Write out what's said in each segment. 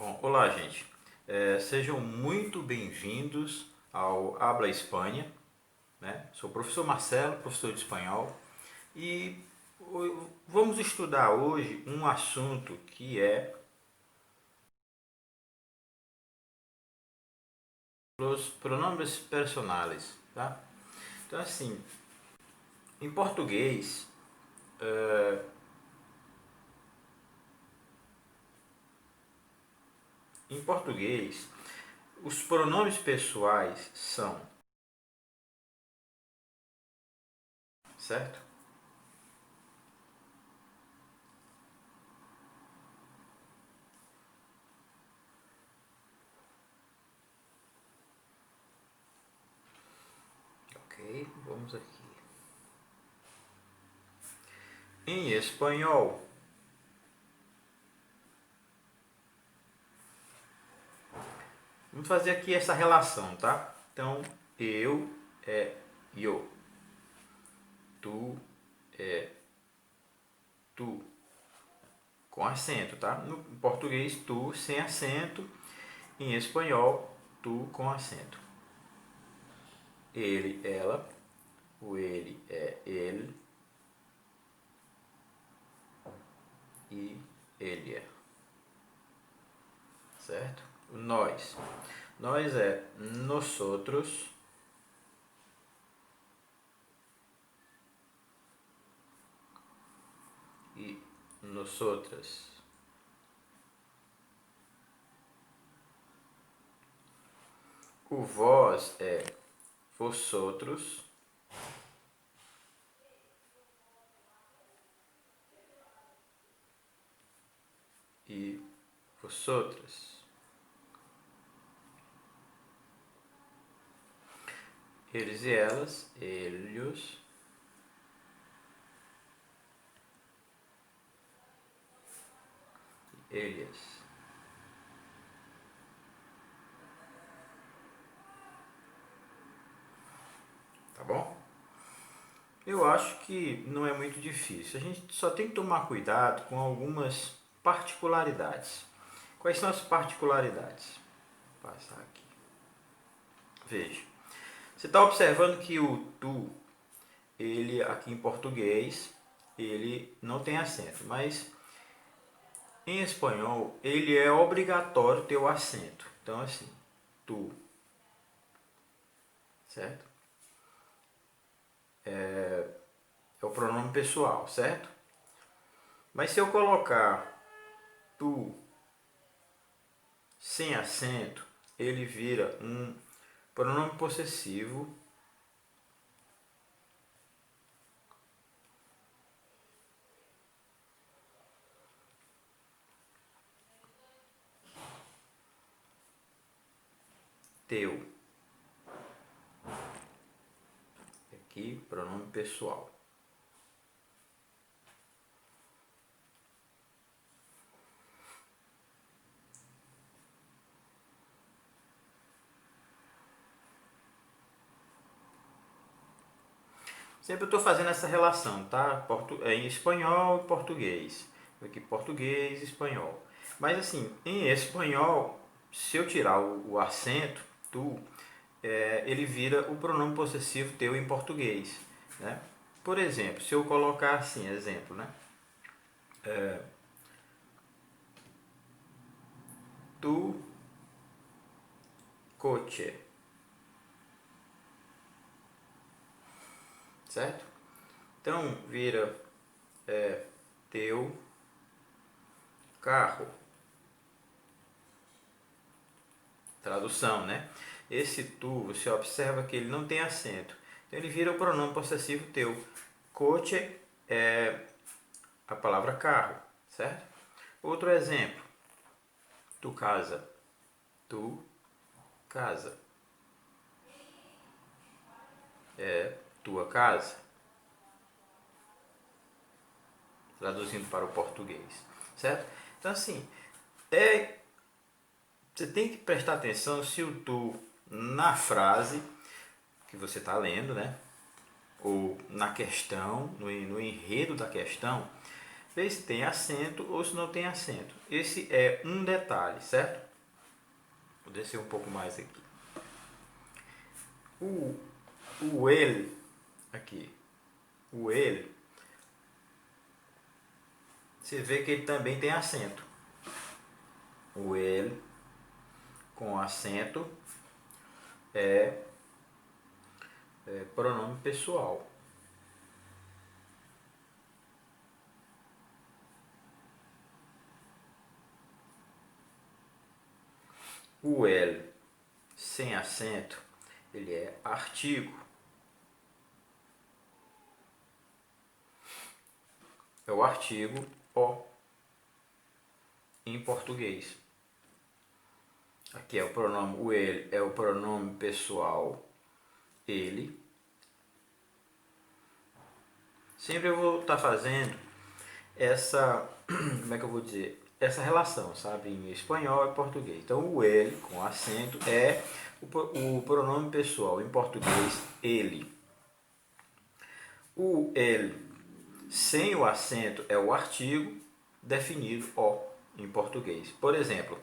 Bom, olá, gente. Sejam muito bem-vindos ao Habla Espanha, né? Sou o professor Marcelo, professor de espanhol, e vamos estudar hoje um assunto que é os pronomes personais, tá? Então, assim, em português, em português, os pronomes pessoais são, certo? Ok, vamos aqui. Em espanhol, vamos fazer aqui essa relação, tá? Então, eu é eu, tu é tu, com acento, tá? No português, tu sem acento, em espanhol, tu com acento. Ele, ela, o ele é ele e ele é, certo? O nós é nosotros e nosotras. O vós é vosotros e vosotras. Eles e elas, ellos, ellas. Tá bom? Eu acho que não é muito difícil. A gente só tem que tomar cuidado com algumas particularidades. Quais são as particularidades? Vou passar aqui. Veja. Você está observando que o tu, ele aqui em português, ele não tem acento, mas em espanhol ele é obrigatório ter o acento. Então assim, tu, certo? É o pronome pessoal, certo? Mas se eu colocar tu sem acento, ele vira um pronome possessivo teu. Aqui, pronome pessoal. Sempre eu estou fazendo essa relação, tá? Em espanhol e português. Aqui português e espanhol. Mas assim, em espanhol, se eu tirar o acento, tu, ele vira o pronome possessivo teu em português. Né? Por exemplo, se eu colocar assim, exemplo, né? Tu, coche, certo? Então vira teu carro. Tradução, né? Esse tu, você observa que ele não tem acento. Então ele vira o pronome possessivo teu. Coche é a palavra carro, certo? Outro exemplo. Tu casa. Tu casa. É tua casa. Traduzindo para o português, certo? Então assim, você tem que prestar atenção se o tu na frase que você está lendo, né? Ou na questão, no enredo da questão, ver se tem acento ou se não tem acento. Esse é um detalhe, certo? Vou descer um pouco mais aqui. O ele, aqui, o ele, você vê que ele também tem acento. O ele com acento é pronome pessoal. O ele sem acento, ele é artigo. É o artigo o em português. Aqui é o pronome o ele, é o pronome pessoal ele. Sempre eu vou estar fazendo essa, como é que eu vou dizer? Essa relação, sabe? Em espanhol e português. Então o ele com acento é o pronome pessoal, em português ele. O ele sem o acento é o artigo definido o em português. Por exemplo,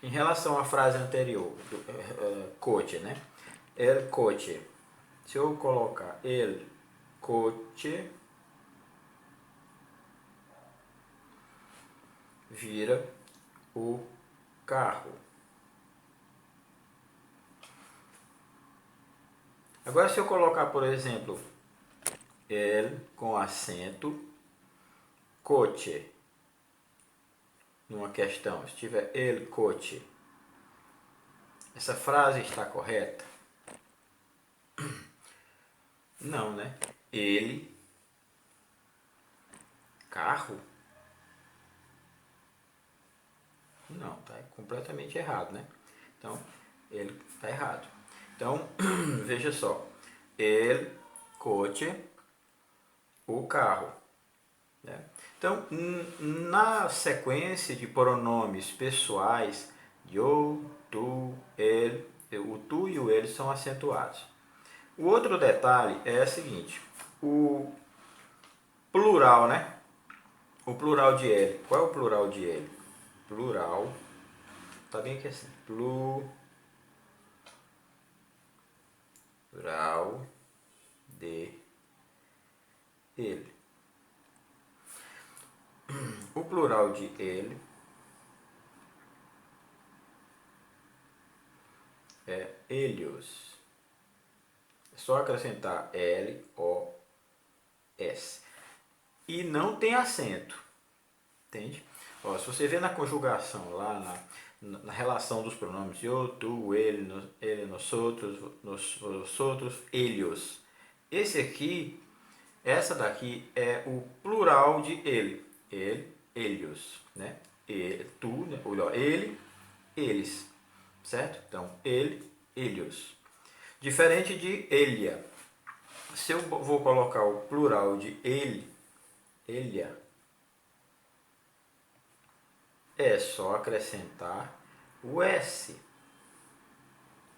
em relação à frase anterior, coche, né? El coche. Se eu colocar el coche, vira o carro. Agora, se eu colocar, por exemplo, el com acento, coche, numa questão, se tiver el coche, essa frase está correta? Não, né? Ele, carro? Não, tá completamente errado, né? Então, ele está errado. Então, veja só. El coche, o carro. Né? Então, na sequência de pronomes pessoais, eu, tu, ele, o tu e o ele são acentuados. O outro detalhe é o seguinte, o plural, né? O plural de ele. Qual é o plural de ele? Plural, tá bem aqui assim, plural de ele. O plural de ele é elhos. É só acrescentar L-O-S. E não tem acento. Entende? Ó, se você vê na conjugação lá, na relação dos pronomes eu, tu, ele, nós outros, elhos. Esse aqui, essa daqui é o plural de ele. Ele, elhos, né? Ele, tu, né? Ele, eles, certo? Então, ele, elhos. Diferente de Elia. Se eu vou colocar o plural de ele, Elia, é só acrescentar o S.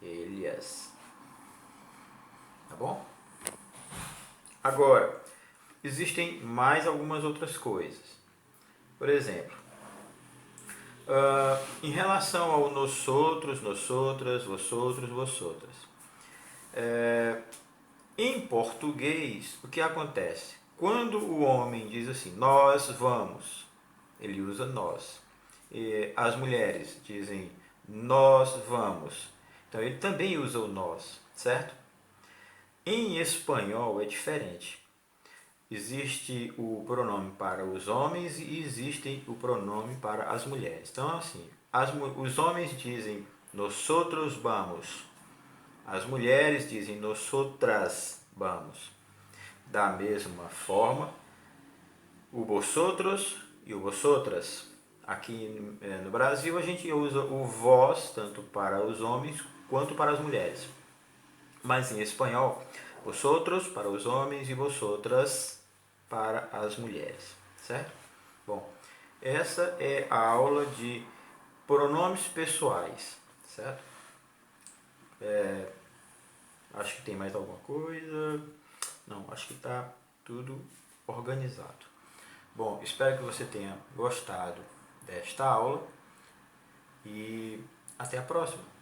Elias. Tá bom? Agora, existem mais algumas outras coisas. Por exemplo, em relação ao nós outros, vosotros, vossotras. Em português, o que acontece? Quando o homem diz assim, nós vamos, ele usa nós. E as mulheres dizem, nós vamos. Então ele também usa o nós, certo? Em espanhol é diferente. Existe o pronome para os homens e existe o pronome para as mulheres. Então, assim, os homens dizem, nosotros vamos. As mulheres dizem, nosotras vamos. Da mesma forma, o vosotros e o vosotras. Aqui no Brasil a gente usa o vós tanto para os homens quanto para as mulheres. Mas em espanhol, vosotros para os homens e vosotras para as mulheres, certo? Bom, essa é a aula de pronomes pessoais, certo? Acho que tem mais alguma coisa. Não, acho que está tudo organizado. Bom, espero que você tenha gostado desta aula e até a próxima.